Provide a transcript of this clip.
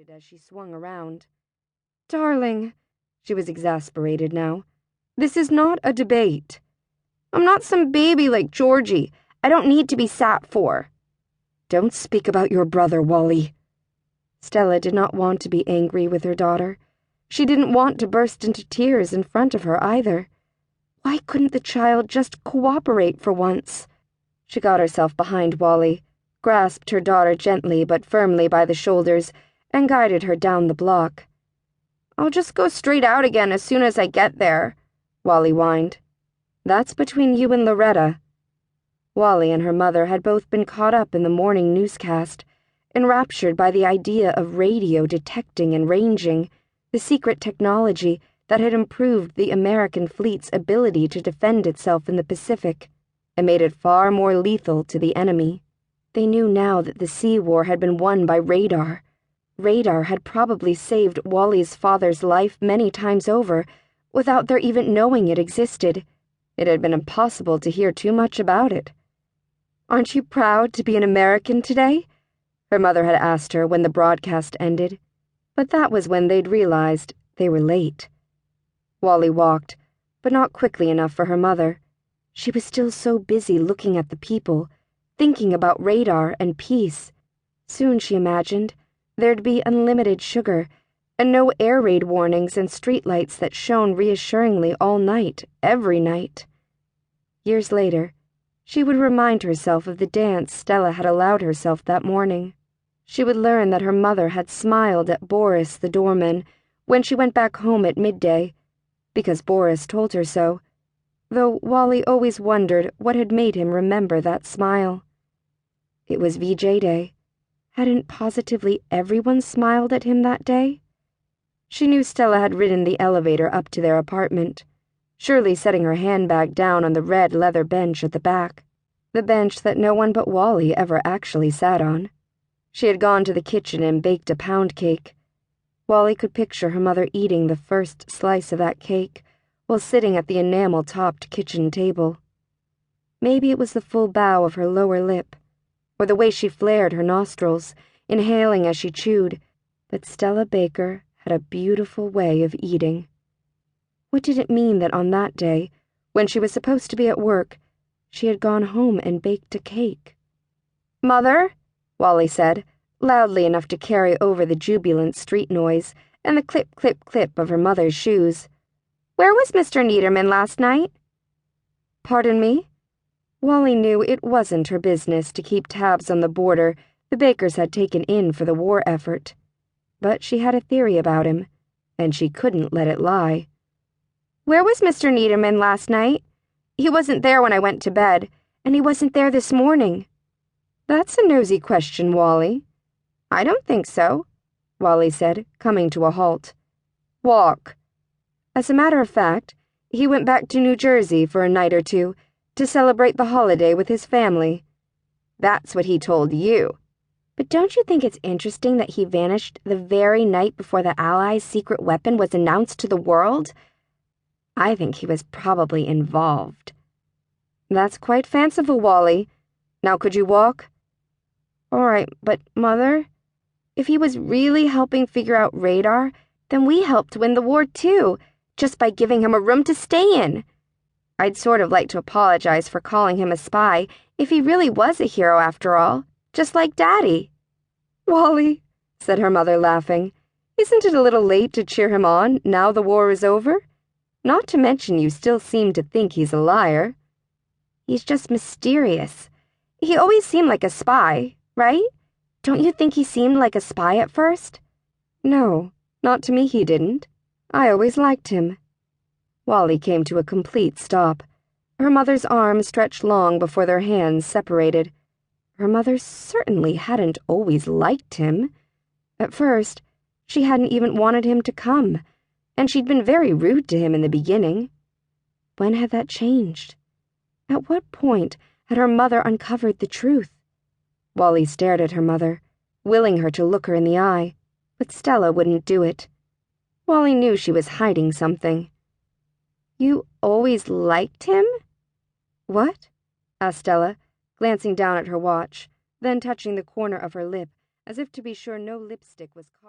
added as she swung around. "Darling," she was exasperated now, "this is not a debate. I'm not some baby like Georgie. I don't need to be sat for." "Don't speak about your brother, Wally." Stella did not want to be angry with her daughter. She didn't want to burst into tears in front of her either. Why couldn't the child just cooperate for once? She got herself behind Wally, grasped her daughter gently but firmly by the shoulders, and guided her down the block. "I'll just go straight out again as soon as I get there," Wally whined. "That's between you and Loretta." Wally and her mother had both been caught up in the morning newscast, enraptured by the idea of radio detecting and ranging, the secret technology that had improved the American fleet's ability to defend itself in the Pacific and made it far more lethal to the enemy. They knew now that the sea war had been won by radar. Radar had probably saved Wally's father's life many times over, without their even knowing it existed. It had been impossible to hear too much about it. "Aren't you proud to be an American today?" her mother had asked her when the broadcast ended. But that was when they'd realized they were late. Wally walked, but not quickly enough for her mother. She was still so busy looking at the people, thinking about radar and peace. Soon, she imagined, there'd be unlimited sugar, and no air raid warnings and streetlights that shone reassuringly all night, every night. Years later, she would remind herself of the dance Stella had allowed herself that morning. She would learn that her mother had smiled at Boris the doorman when she went back home at midday, because Boris told her so, though Wally always wondered what had made him remember that smile. It was VJ Day. Hadn't positively everyone smiled at him that day? She knew Stella had ridden the elevator up to their apartment, surely setting her handbag down on the red leather bench at the back, the bench that no one but Wally ever actually sat on. She had gone to the kitchen and baked a pound cake. Wally could picture her mother eating the first slice of that cake while sitting at the enamel-topped kitchen table. Maybe it was the full bow of her lower lip, or the way she flared her nostrils, inhaling as she chewed, but Stella Baker had a beautiful way of eating. What did it mean that on that day, when she was supposed to be at work, she had gone home and baked a cake? "Mother," Wally said, loudly enough to carry over the jubilant street noise and the clip-clip-clip of her mother's shoes. "Where was Mr. Niederman last night?" "Pardon me?" Wally knew it wasn't her business to keep tabs on the border the Bakers had taken in for the war effort. But she had a theory about him, and she couldn't let it lie. "Where was Mr. Niederman last night? He wasn't there when I went to bed, and he wasn't there this morning." "That's a nosy question, Wally." "I don't think so," Wally said, coming to a halt. "Walk." As a matter of fact, he went back to New Jersey for a night or two to celebrate the holiday with his family. "That's what he told you. But don't you think it's interesting that he vanished the very night before the Allies' secret weapon was announced to the world? I think he was probably involved." "That's quite fanciful, Wally. Now could you walk?" "All right, but, Mother, if he was really helping figure out radar, then we helped win the war too, just by giving him a room to stay in. I'd sort of like to apologize for calling him a spy if he really was a hero after all, just like Daddy." "Wally," said her mother, laughing, "isn't it a little late to cheer him on now the war is over? Not to mention you still seem to think he's a liar." "He's just mysterious. He always seemed like a spy, right? Don't you think he seemed like a spy at first?" "No, not to me he didn't. I always liked him." Wally came to a complete stop. Her mother's arms stretched long before their hands separated. Her mother certainly hadn't always liked him. At first, she hadn't even wanted him to come, and she'd been very rude to him in the beginning. When had that changed? At what point had her mother uncovered the truth? Wally stared at her mother, willing her to look her in the eye, but Stella wouldn't do it. Wally knew she was hiding something. "You always liked him?" "What?" asked Stella, glancing down at her watch, then touching the corner of her lip, as if to be sure no lipstick was caught.